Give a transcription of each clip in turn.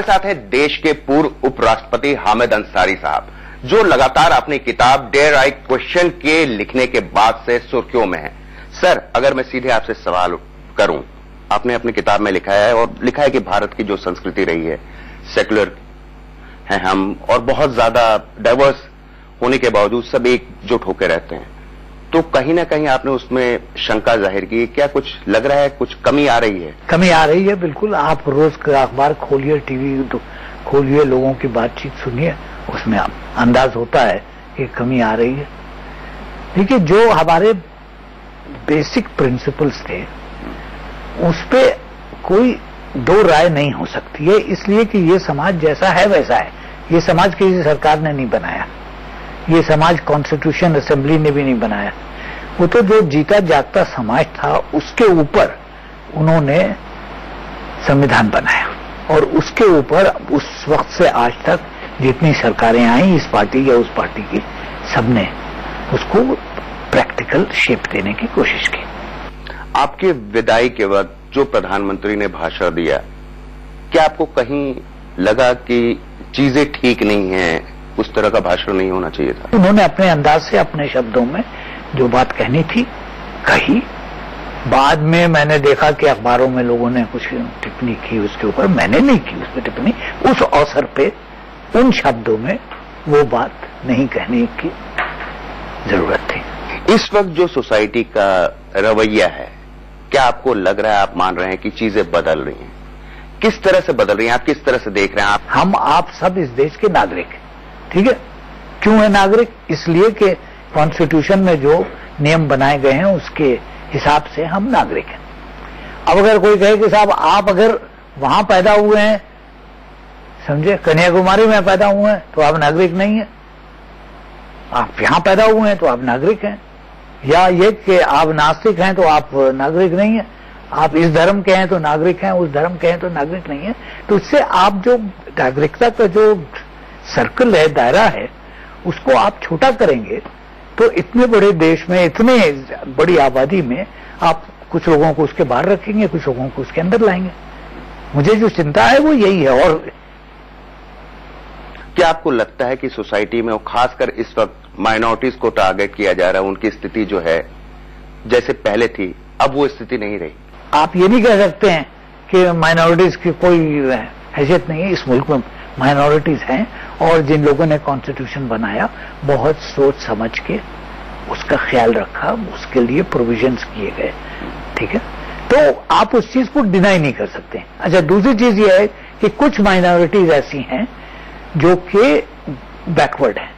साथ है देश के पूर्व उपराष्ट्रपति हामिद अंसारी साहब, जो लगातार अपनी किताब डेयर आई क्वेश्चन के लिखने के बाद से सुर्खियों में है। सर, अगर मैं सीधे आपसे सवाल करूं, आपने अपनी किताब में लिखा है और लिखा है कि भारत की जो संस्कृति रही है, सेक्युलर है हम और बहुत ज्यादा डाइवर्स होने के बावजूद सब एकजुट होकर रहते हैं, तो कहीं ना कहीं आपने उसमें शंका जाहिर की। क्या कुछ लग रहा है, कुछ कमी आ रही है? कमी आ रही है, बिल्कुल। आप रोज अखबार खोलिए, टीवी खोलिए, लोगों की बातचीत सुनिए, उसमें अंदाज होता है कि कमी आ रही है। देखिए, जो हमारे बेसिक प्रिंसिपल्स थे उस पे कोई दो राय नहीं हो सकती है, इसलिए कि ये समाज जैसा है वैसा है। ये समाज किसी सरकार ने नहीं बनाया, ये समाज कॉन्स्टिट्यूशन असेंबली ने भी नहीं बनाया। वो तो जो जीता जागता समाज था उसके ऊपर उन्होंने संविधान बनाया और उसके ऊपर उस वक्त से आज तक जितनी सरकारें आई, इस पार्टी या उस पार्टी की, सबने उसको प्रैक्टिकल शेप देने की कोशिश की। आपके विदाई के वक्त जो प्रधानमंत्री ने भाषण दिया, क्या आपको कहीं लगा कि चीजें ठीक नहीं हैं, उस तरह का भाषण नहीं होना चाहिए था? उन्होंने अपने अंदाज से, अपने शब्दों में जो बात कहनी थी कही। बाद में मैंने देखा कि अखबारों में लोगों ने कुछ टिप्पणी की उसके ऊपर, मैंने नहीं की उस पर टिप्पणी। उस अवसर पे उन शब्दों में वो बात नहीं कहने की जरूरत थी। इस वक्त जो सोसाइटी का रवैया है, क्या आपको लग रहा है, आप मान रहे हैं कि चीजें बदल रही हैं? किस तरह से बदल रही हैं? आप किस तरह से देख रहे हैं? हम आप सब इस देश के नागरिक हैं, ठीक है? क्यों है नागरिक? इसलिए कि कॉन्स्टिट्यूशन में जो नियम बनाए गए हैं उसके हिसाब से हम नागरिक हैं। अब अगर कोई कहे कि साहब आप अगर वहां पैदा हुए हैं, समझे, कन्याकुमारी में पैदा हुए हैं तो आप नागरिक नहीं है, आप यहां पैदा हुए हैं तो आप नागरिक हैं, या ये कि आप नास्तिक हैं तो आप नागरिक नहीं है, आप इस धर्म के हैं तो नागरिक हैं, उस धर्म के हैं तो नागरिक नहीं है। तो इससे आप जो नागरिकता का जो सर्कल है, दायरा है, उसको आप छोटा करेंगे तो इतने बड़े देश में, इतने बड़ी आबादी में आप कुछ लोगों को उसके बाहर रखेंगे, कुछ लोगों को उसके अंदर लाएंगे। मुझे जो चिंता है वो यही है। और क्या आपको लगता है कि सोसाइटी में, और खासकर इस वक्त माइनॉरिटीज को टारगेट किया जा रहा है, उनकी स्थिति जो है जैसे पहले थी, अब वो स्थिति नहीं रही? आप ये नहीं कह सकते हैं कि माइनॉरिटीज की कोई हैसियत नहीं है। इस मुल्क में माइनॉरिटीज हैं और जिन लोगों ने कॉन्स्टिट्यूशन बनाया बहुत सोच समझ के उसका ख्याल रखा, उसके लिए प्रोविजंस किए गए, ठीक है? तो आप उस चीज को डिनाई नहीं कर सकते। अच्छा, दूसरी चीज ये है कि कुछ माइनॉरिटीज ऐसी हैं जो कि बैकवर्ड हैं,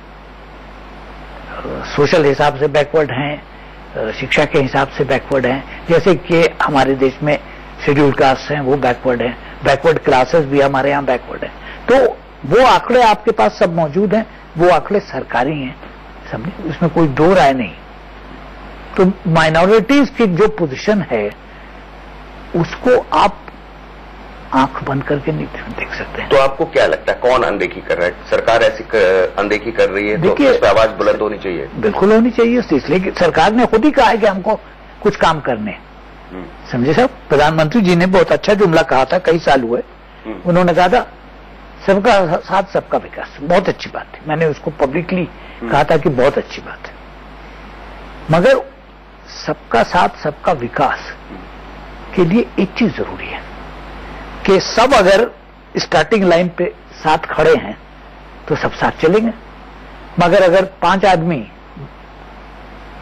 सोशल हिसाब से बैकवर्ड हैं, शिक्षा के हिसाब से बैकवर्ड हैं। जैसे कि हमारे देश में शेड्यूल्ड कास्ट हैं, वो बैकवर्ड हैं, बैकवर्ड क्लासेस भी हमारे यहाँ बैकवर्ड हैं। तो वो आंकड़े आपके पास सब मौजूद हैं, वो आंकड़े सरकारी हैं, समझे, उसमें कोई दो राय नहीं। तो माइनॉरिटीज की जो पोजीशन है उसको आप आंख बंद करके नहीं देख सकते हैं। तो आपको क्या लगता है, कौन अनदेखी कर रहा है? सरकार ऐसी अनदेखी कर रही है तो इस पर आवाज बुलंद होनी चाहिए। बिल्कुल होनी चाहिए, इसलिए कि सरकार ने खुद ही कहा है कि हमको कुछ काम करने, समझे साहब। प्रधानमंत्री जी ने बहुत अच्छा जुमला कहा था, कई साल हुए, उन्होंने कहा था सबका साथ सबका विकास। बहुत अच्छी बात है, मैंने उसको पब्लिकली कहा था कि बहुत अच्छी बात है, मगर सबका साथ सबका विकास के लिए एक चीज जरूरी है कि सब अगर स्टार्टिंग लाइन पे साथ खड़े हैं तो सब साथ चलेंगे, मगर अगर 5 आदमी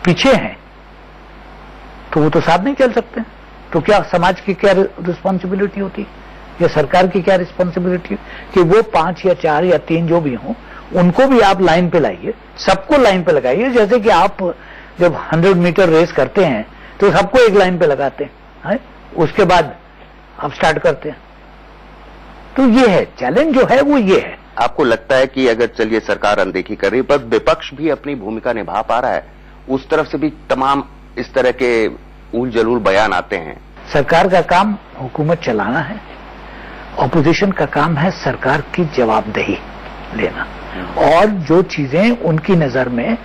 पीछे हैं तो वो तो साथ नहीं चल सकते। तो क्या समाज की क्या रिस्पॉन्सिबिलिटी होती या सरकार की क्या रिस्पॉन्सिबिलिटी कि वो 5 या 4 या 3 जो भी हों उनको भी आप लाइन पे लाइए, सबको लाइन पे लगाइए। जैसे कि आप जब 100 मीटर रेस करते हैं तो सबको एक लाइन पे लगाते हैं, उसके बाद आप स्टार्ट करते हैं। तो ये है चैलेंज, जो है वो ये है। आपको लगता है कि अगर चलिए सरकार अनदेखी कर रही है पर विपक्ष भी अपनी भूमिका निभा पा रहा है, उस तरफ से भी तमाम इस तरह के उल जलूल बयान आते हैं? सरकार का काम हुकूमत चलाना है, ऑपोजिशन का काम है सरकार की जवाबदेही लेना, और जो चीजें उनकी नजर में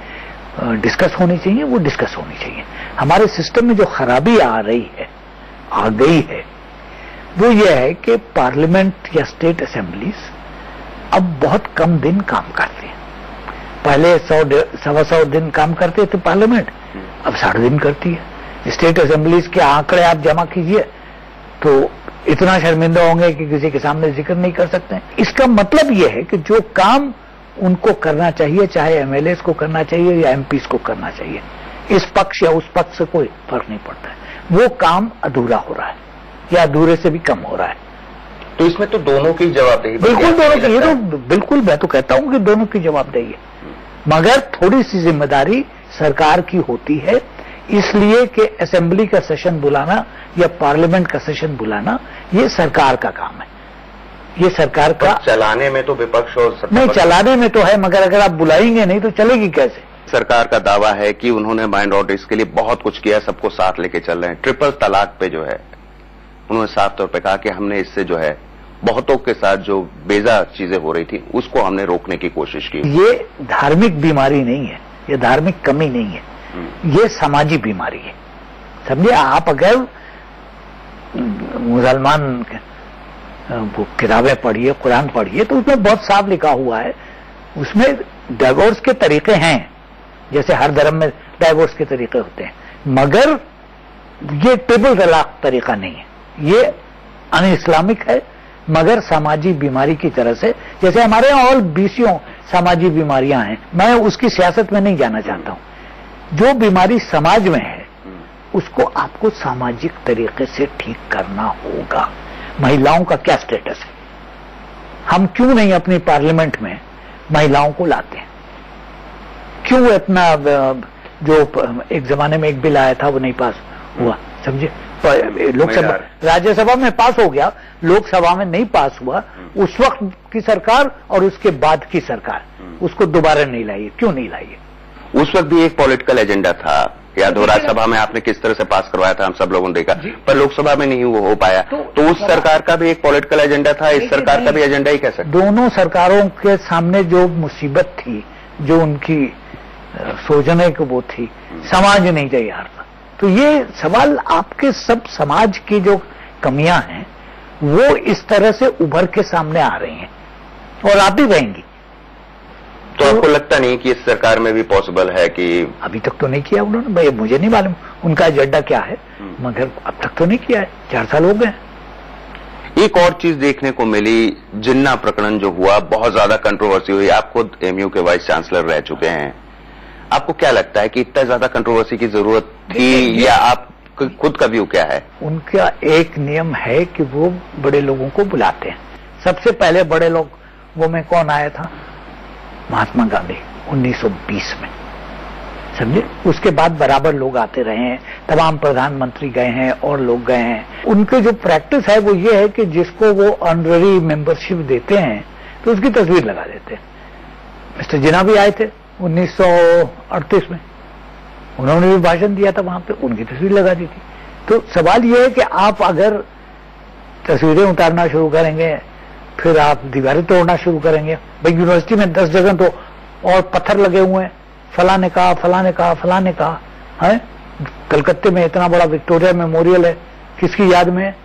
डिस्कस होनी चाहिए वो डिस्कस होनी चाहिए। हमारे सिस्टम में जो खराबी आ रही है, आ गई है, वो ये है कि पार्लियामेंट या स्टेट असेंबलीज अब बहुत कम दिन काम करती हैं। पहले 100 दिन काम करते थे पार्लियामेंट, अब 60 दिन करती है। स्टेट असेंबलीज के आंकड़े आप जमा कीजिए तो इतना शर्मिंदा होंगे कि किसी के सामने जिक्र नहीं कर सकते। इसका मतलब यह है कि जो काम उनको करना चाहिए, चाहे एमएलए को करना चाहिए या एमपीज को करना चाहिए, इस पक्ष या उस पक्ष से कोई फर्क नहीं पड़ता है, वो काम अधूरा हो रहा है या अधूरे से भी कम हो रहा है। तो इसमें तो दोनों की जवाबदेही, बिल्कुल दोनों की, ये तो बिल्कुल मैं तो कहता हूं कि दोनों की जवाबदेही है, मगर थोड़ी सी जिम्मेदारी सरकार की होती है, इसलिए कि असेंबली का सेशन बुलाना या पार्लियामेंट का सेशन बुलाना ये सरकार का काम है। ये सरकार का चलाने में तो विपक्ष और नहीं, चलाने में तो है, मगर अगर आप बुलाएंगे नहीं तो चलेगी कैसे? सरकार का दावा है कि उन्होंने माइंड आउट इसके लिए बहुत कुछ किया, सबको साथ लेके चल रहे हैं। ट्रिपल तलाक पे जो है उन्होंने साफ तौर पे कहा कि हमने इससे जो है बहुतों के साथ जो बेजा चीजें हो रही थी उसको हमने रोकने की कोशिश की। ये धार्मिक बीमारी नहीं है, ये धार्मिक कमी नहीं है, ये समाजी बीमारी है। समझे? आप अगर मुसलमान किताबें पढ़िए, कुरान पढ़िए, तो उसमें बहुत साफ लिखा हुआ है, उसमें डाइवोर्स के तरीके हैं, जैसे हर धर्म में डाइवोर्स के तरीके होते हैं, मगर ये ट्रिपल तलाक तरीका नहीं है, ये अन इस्लामिक है, मगर सामाजी बीमारी की तरह से, जैसे हमारे यहाँ और 20 सामाजिक बीमारियां हैं। मैं उसकी सियासत में नहीं जाना चाहता हूं। जो बीमारी समाज में है उसको आपको सामाजिक तरीके से ठीक करना होगा। महिलाओं का क्या स्टेटस है? हम क्यों नहीं अपनी पार्लियामेंट में महिलाओं को लाते हैं? क्यों इतना, जो एक जमाने में एक बिल आया था वो नहीं पास हुआ, समझे? लोकसभा, राज्यसभा में पास हो गया, लोकसभा में नहीं पास हुआ। उस वक्त की सरकार और उसके बाद की सरकार उसको दोबारा नहीं लाई। क्यों नहीं लाई? उस वक्त भी एक पॉलिटिकल एजेंडा था, याद हो, राज्यसभा में आपने किस तरह से पास करवाया था, हम सब लोगों ने देखा, पर लोकसभा में नहीं वो हो पाया। तो उस सरकार का भी एक पॉलिटिकल एजेंडा था, इस सरकार का भी एजेंडा ही कह सकते। दोनों सरकारों के सामने जो मुसीबत थी, जो उनकी सोचने की वो थी, समाज नहीं तैयार था। तो ये सवाल आपके सब समाज की जो कमियां हैं वो इस तरह से उभर के सामने आ रही हैं और आती रहेंगी। तो आपको लगता नहीं कि इस सरकार में भी पॉसिबल है कि? अभी तक तो नहीं किया उन्होंने, भाई मुझे नहीं मालूम उनका एजेंडा क्या है, मगर अब तक तो नहीं किया है, 4 साल हो गए। एक और चीज देखने को मिली, जिन्ना प्रकरण जो हुआ, बहुत ज्यादा कंट्रोवर्सी हुई। आप खुद एमयू के वाइस चांसलर रह चुके हैं, आपको क्या लगता है कि इतना ज्यादा कंट्रोवर्सी की जरूरत थी, या आप खुद का व्यू क्या है? उनका एक नियम है कि वो बड़े लोगों को बुलाते हैं। सबसे पहले बड़े लोगों में कौन आया था? महात्मा गांधी 1920 में, समझे? उसके बाद बराबर लोग आते रहे हैं, तमाम प्रधानमंत्री गए हैं और लोग गए हैं। उनके जो प्रैक्टिस है वो ये है कि जिसको वो ऑनररी मेंबरशिप देते हैं तो उसकी तस्वीर लगा देते हैं। मिस्टर जिन्ना भी आए थे 1938 में, उन्होंने भी भाषण दिया था, वहां पे उनकी तस्वीर लगा दी थी। तो सवाल यह है कि आप अगर तस्वीरें उतारना शुरू करेंगे, फिर आप दीवारें तोड़ना शुरू करेंगे। भाई यूनिवर्सिटी में 10 जगह तो और पत्थर लगे हुए हैं, फलाने कहा, फलाने कहा, फलाने कहा है। कलकत्ते में इतना बड़ा विक्टोरिया मेमोरियल है, किसकी याद में है?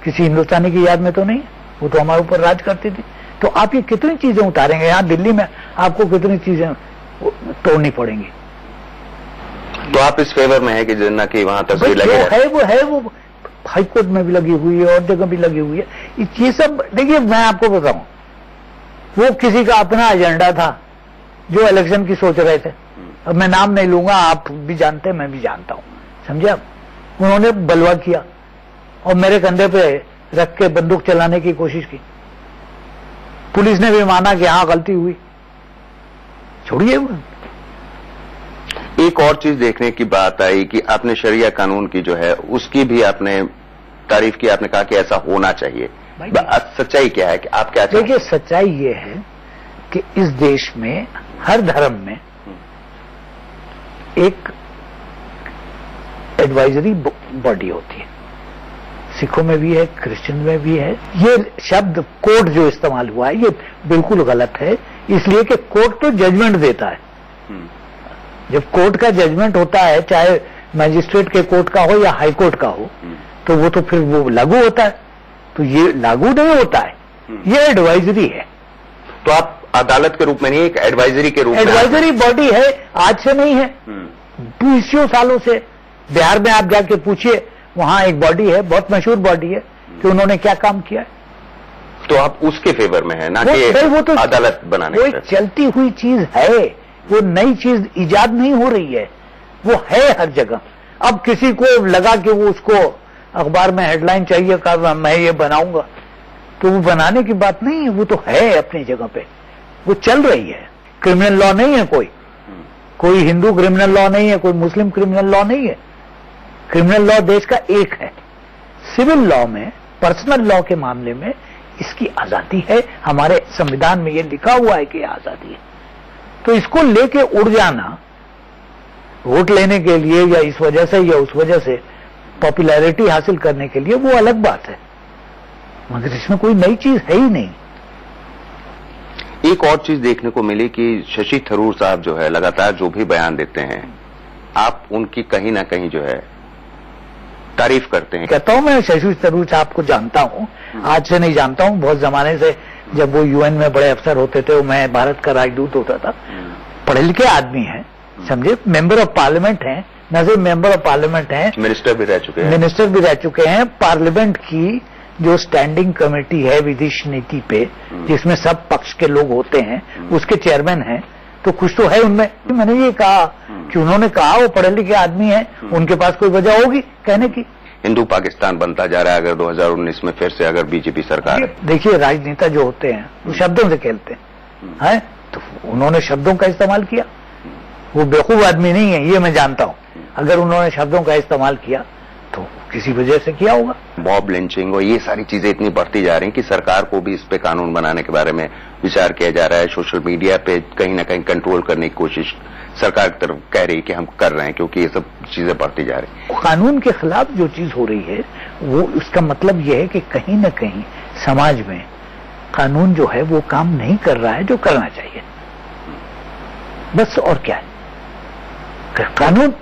किसी हिंदुस्तानी की याद में तो नहीं, वो तो हमारे ऊपर राज करती थी। तो आप ये कितनी चीजें उतारेंगे? यहाँ दिल्ली में आपको कितनी चीजें तोड़नी पड़ेंगी। तो आप इस फेवर में है कि जिन्ना की वहां तस्वीर लगी है? वो हाई कोर्ट में भी लगी हुई है और जगह भी लगी हुई है। ये सब देखिए, मैं आपको बताऊं, वो किसी का अपना एजेंडा था जो इलेक्शन की सोच रहे थे। अब मैं नाम नहीं लूंगा, आप भी जानते हैं, मैं भी जानता हूं, समझे आप? उन्होंने बलवा किया और मेरे कंधे पे रख के बंदूक चलाने की कोशिश की। पुलिस ने भी माना कि हाँ गलती हुई, छोड़िए। एक और चीज देखने की बात आई कि आपने शरिया कानून की जो है उसकी भी आपने तारीफ की, आपने कहा कि ऐसा होना चाहिए। सच्चाई क्या है कि आप क्या चाहते हैं? देखिए, सच्चाई ये है कि इस देश में हर धर्म में एक एडवाइजरी बॉडी होती है। सिखों में भी है, क्रिश्चियन में भी है। ये शब्द कोर्ट जो इस्तेमाल हुआ है ये बिल्कुल गलत है, इसलिए कि कोर्ट तो जजमेंट देता है। जब कोर्ट का जजमेंट होता है, चाहे मैजिस्ट्रेट के कोर्ट का हो या हाई कोर्ट का हो, तो वो तो फिर वो लागू होता है। तो ये लागू नहीं होता है, ये एडवाइजरी है। तो आप अदालत के रूप में नहीं, एक एडवाइजरी के रूप में, एडवाइजरी बॉडी है, आज से नहीं है, 20 सालों से। बिहार में आप जाके पूछिए, वहां एक बॉडी है, बहुत मशहूर बॉडी है, कि उन्होंने क्या काम किया है। तो आप उसके फेवर में है ना कि वो तो अदालत बनाने वो एक चलती हुई चीज है, वो नई चीज इजाद नहीं हो रही है, वो है हर जगह। अब किसी को लगा कि वो उसको अखबार में हेडलाइन चाहिए का मैं ये बनाऊंगा, तो वो बनाने की बात नहीं है, वो तो है अपनी जगह पे, वो चल रही है। क्रिमिनल लॉ नहीं है, कोई हिंदू क्रिमिनल लॉ नहीं है, कोई मुस्लिम क्रिमिनल लॉ नहीं है। क्रिमिनल लॉ देश का एक है। सिविल लॉ में, पर्सनल लॉ के मामले में इसकी आजादी है, हमारे संविधान में ये लिखा हुआ है कि ये आजादी है। तो इसको लेके उड़ जाना वोट लेने के लिए या इस वजह से या उस वजह से पॉपुलैरिटी हासिल करने के लिए, वो अलग बात है, मगर इसमें कोई नई चीज है ही नहीं। एक और चीज देखने को मिली कि शशि थरूर साहब जो है लगातार जो भी बयान देते हैं, आप उनकी कहीं ना कहीं जो है तारीफ करते हैं। कहता हूं मैं शशि थरूर साहब को जानता हूं, आज से नहीं जानता हूं, बहुत जमाने से। जब वो यूएन में बड़े अफसर होते थे, मैं भारत का राजदूत होता था। पढ़े लिखे आदमी हैं, समझे, मेंबर ऑफ पार्लियामेंट हैं, न सिर्फ मेंबर ऑफ पार्लियामेंट हैं, मिनिस्टर भी रह चुके हैं। पार्लियामेंट की जो स्टैंडिंग कमेटी है विदेश नीति पे, जिसमें सब पक्ष के लोग होते हैं, उसके चेयरमैन हैं, तो कुछ तो है उनमें। मैंने ये कहा कि उन्होंने कहा वो पढ़े लिखे आदमी है, उनके पास कोई वजह होगी कहने की। हिंदू पाकिस्तान बनता जा रहा है अगर 2019 में फिर से अगर बीजेपी सरकार। देखिए, राजनेता जो होते हैं वो शब्दों से खेलते हैं, तो उन्होंने शब्दों का इस्तेमाल किया। वो बेवकूफ आदमी नहीं है, ये मैं जानता हूं। अगर उन्होंने शब्दों का इस्तेमाल किया तो किसी वजह से किया होगा। मॉब लिंचिंग और ये सारी चीजें इतनी बढ़ती जा रही हैं कि सरकार को भी इस पे कानून बनाने के बारे में विचार किया जा रहा है। सोशल मीडिया पे कहीं ना कहीं कंट्रोल करने की कोशिश सरकार की तरफ कह रही है कि हम कर रहे हैं, क्योंकि ये सब चीजें बढ़ती जा रही हैं। कानून के खिलाफ जो चीज हो रही है, वो उसका मतलब यह है कि कहीं न कहीं समाज में कानून जो है वो काम नहीं कर रहा है जो करना चाहिए, बस। और क्या है, कानून,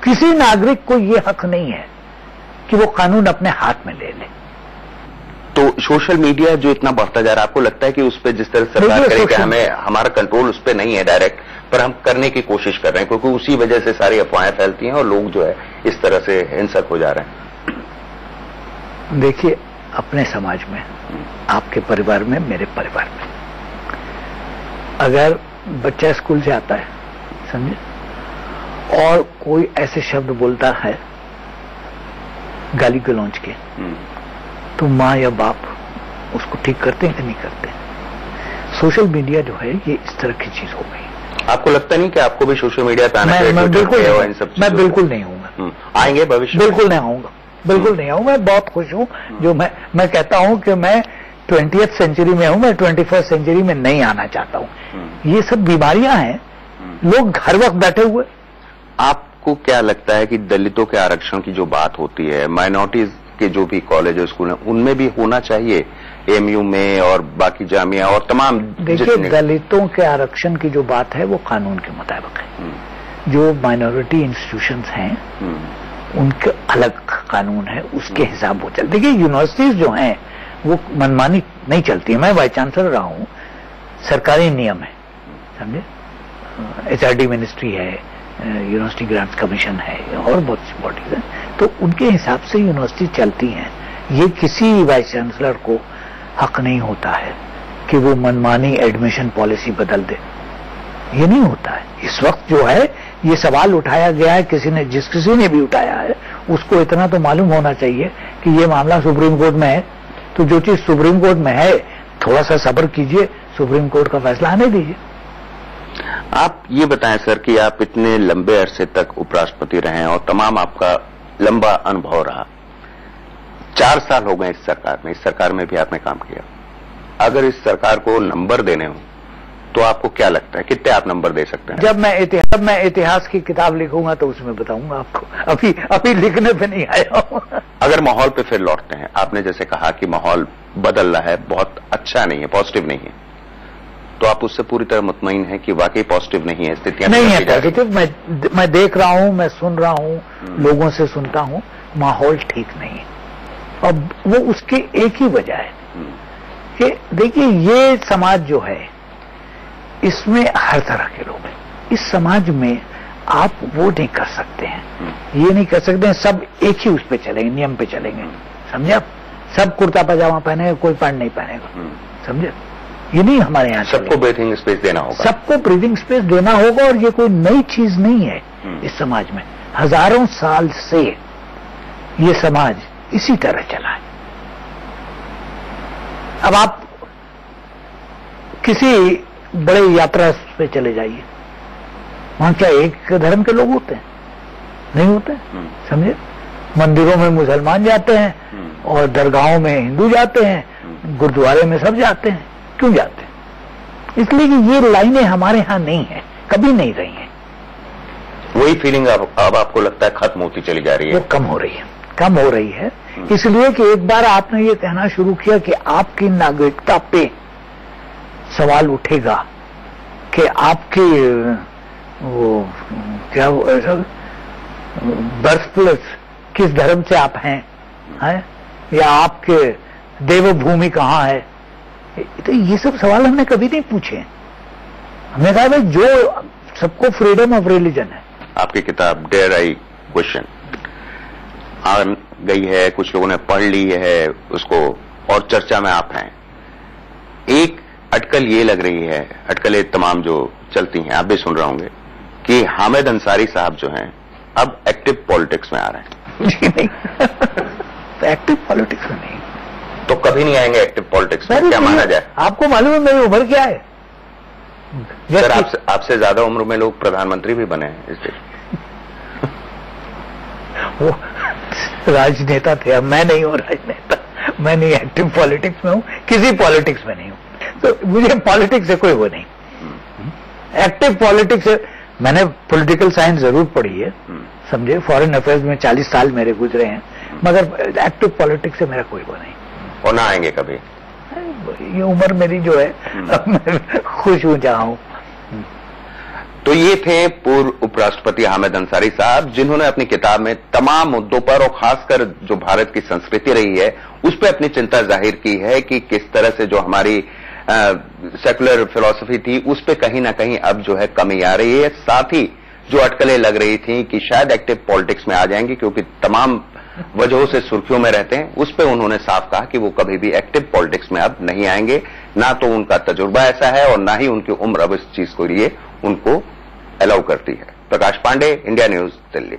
किसी नागरिक को ये हक नहीं है कि वो कानून अपने हाथ में ले ले। तो सोशल मीडिया जो इतना बढ़ता जा रहा है, आपको लगता है कि उस पर जिस तरह सरकार करे कि हमें, हमारा कंट्रोल उस पर नहीं है डायरेक्ट, पर हम करने की कोशिश कर रहे हैं, क्योंकि उसी वजह से सारी अफवाहें फैलती हैं और लोग जो है इस तरह से हिंसक हो जा रहे हैं। देखिए, अपने समाज में, आपके परिवार में, मेरे परिवार में, अगर बच्चा स्कूल से आता है, समझे, और कोई ऐसे शब्द बोलता है गाली गलौज के, तो माँ या बाप उसको ठीक करते हैं कि नहीं करते? सोशल मीडिया जो है ये इस तरह की चीज हो गई। आपको लगता नहीं कि आपको भी सोशल मीडिया पे आना चाहिए? मैं बिल्कुल नहीं हूँ। आएंगे भविष्य? बिल्कुल नहीं आऊंगा, बिल्कुल नहीं आऊंगा। मैं बहुत खुश हूँ जो मैं कहता हूँ कि मैं 20th सेंचुरी में हूँ, मैं 21st सेंचुरी में नहीं आना चाहता हूँ। ये सब बीमारियां हैं, लोग हर वक्त बैठे हुए। आपको क्या लगता है कि दलितों के आरक्षण की जो बात होती है, माइनॉरिटीज के जो भी कॉलेज और स्कूल हैं, उनमें भी होना चाहिए, एमयू में और बाकी जामिया और तमाम? देखिए, दलितों के आरक्षण की जो बात है वो कानून के मुताबिक है। जो माइनॉरिटी इंस्टीट्यूशंस हैं उनके अलग कानून है, उसके हिसाब वो चलते। देखिए, यूनिवर्सिटीज जो हैं वो मनमानी नहीं चलती है। मैं वाइस चांसलर रहा हूं, सरकारी नियम है, समझे, HRD मिनिस्ट्री है, यूनिवर्सिटी ग्रांट्स कमीशन है, और बहुत सी बॉडीज हैं, तो उनके हिसाब से यूनिवर्सिटी चलती हैं। ये किसी वाइस चांसलर को हक नहीं होता है कि वो मनमानी एडमिशन पॉलिसी बदल दे, ये नहीं होता है। इस वक्त जो है ये सवाल उठाया गया है, किसी ने भी उठाया है, उसको इतना तो मालूम होना चाहिए कि ये मामला सुप्रीम कोर्ट में है, तो जो चीज सुप्रीम कोर्ट में है थोड़ा सा सब्र कीजिए, सुप्रीम कोर्ट का फैसला आने दीजिए। आप ये बताएं सर कि आप इतने लंबे अरसे तक उपराष्ट्रपति रहे हैं और तमाम आपका लंबा अनुभव रहा, 4 साल हो गए इस सरकार में भी आपने काम किया। अगर इस सरकार को नंबर देने हो तो आपको क्या लगता है, कितने आप नंबर दे सकते हैं? जब मैं इतिहास की किताब लिखूंगा तो उसमें बताऊंगा आपको, अभी लिखने पे नहीं आया हूं। अगर माहौल पे फिर लौटते हैं, आपने जैसे कहा कि माहौल बदल रहा है, बहुत अच्छा नहीं है, पॉजिटिव नहीं है, तो आप उससे पूरी तरह मुतमईन हैं कि वाकई पॉजिटिव नहीं है, स्थितियां नहीं है पॉजिटिव? मैं देख रहा हूं, मैं सुन रहा हूं, लोगों से सुनता हूं, माहौल ठीक नहीं है। और वो उसके एक ही वजह है कि देखिए ये समाज जो है इसमें हर तरह के लोग हैं। इस समाज में आप वो नहीं कर सकते हैं, ये नहीं कर सकते हैं सब एक ही उस पे चलेंगे, नियम पे चलेंगे, समझे आप? सब कुर्ता पजामा पहनेगा, कोई पैंट नहीं पहनेगा, समझे? ये नहीं हमारे यहाँ। सबको ब्रीथिंग स्पेस देना होगा, सबको ब्रीथिंग स्पेस देना होगा। और ये कोई नई चीज नहीं है इस समाज में, हजारों साल से ये समाज इसी तरह चला है। अब आप किसी बड़े यात्रा पे चले जाइए, वहां क्या एक धर्म के लोग होते हैं? नहीं होते, समझे? मंदिरों में मुसलमान जाते हैं और दरगाहों में हिंदू जाते हैं, गुरुद्वारे में सब जाते हैं। क्यों जाते हैं? इसलिए कि ये लाइनें हमारे यहां नहीं है, कभी नहीं रही हैं। वही फीलिंग अब आपको लगता है खत्म होती चली जा रही है? वो कम हो रही है, कम हो रही है। इसलिए कि एक बार आपने ये कहना शुरू किया कि आपकी नागरिकता पे सवाल उठेगा कि आपकी वो क्या बर्थ प्लेस किस धर्म से आप हैं, या आपके देवभूमि कहाँ है, तो ये सब सवाल हमने कभी नहीं पूछे। हमने कहा भाई जो सबको फ्रीडम ऑफ रिलीजन है। आपकी किताब डेयर आई क्वेश्चन आ गई है, कुछ लोगों ने पढ़ ली है उसको और चर्चा में आप हैं। एक अटकल ये लग रही है, अटकलें तमाम जो चलती हैं, आप भी सुन रहे होंगे, कि हामिद अंसारी साहब जो हैं अब एक्टिव पॉलिटिक्स में आ रहे हैं। जी नहीं, तो एक्टिव पॉलिटिक्स में नहीं, तो कभी नहीं आएंगे एक्टिव पॉलिटिक्स में, क्या माना जाए? आपको मालूम है मेरी उम्र क्या है? सर आपसे ज्यादा उम्र में लोग प्रधानमंत्री भी बने हैं इस देश। वो राजनेता थे, अब मैं नहीं हूं राजनेता, मैं नहीं एक्टिव पॉलिटिक्स में हूं, किसी पॉलिटिक्स में नहीं हूं, तो मुझे पॉलिटिक्स से कोई वो नहीं। एक्टिव पॉलिटिक्स से मैंने पॉलिटिकल साइंस जरूर पढ़ी है, समझे, फॉरेन अफेयर्स में 40 साल मेरे गुजरे हैं, मगर एक्टिव पॉलिटिक्स से मेरा कोई वो नहीं। और ना आएंगे कभी? ये उम्र मेरी जो है, मैं खुश हूं जहां हूं। तो ये थे पूर्व उपराष्ट्रपति हामिद अंसारी साहब, जिन्होंने अपनी किताब में तमाम मुद्दों पर और खासकर जो भारत की संस्कृति रही है उस पर अपनी चिंता जाहिर की है कि किस तरह से जो हमारी सेकुलर फिलॉसफी थी उस पर कहीं ना कहीं अब जो है कमी आ रही है। साथ ही जो अटकलें लग रही थी कि शायद एक्टिव पॉलिटिक्स में आ जाएंगे क्योंकि तमाम वजहों से सुर्खियों में रहते हैं, उस पर उन्होंने साफ कहा कि वो कभी भी एक्टिव पॉलिटिक्स में अब नहीं आएंगे। ना तो उनका तजुर्बा ऐसा है और ना ही उनकी उम्र अब इस चीज को लिए उनको अलाउ करती है। प्रकाश पांडे, इंडिया न्यूज, दिल्ली।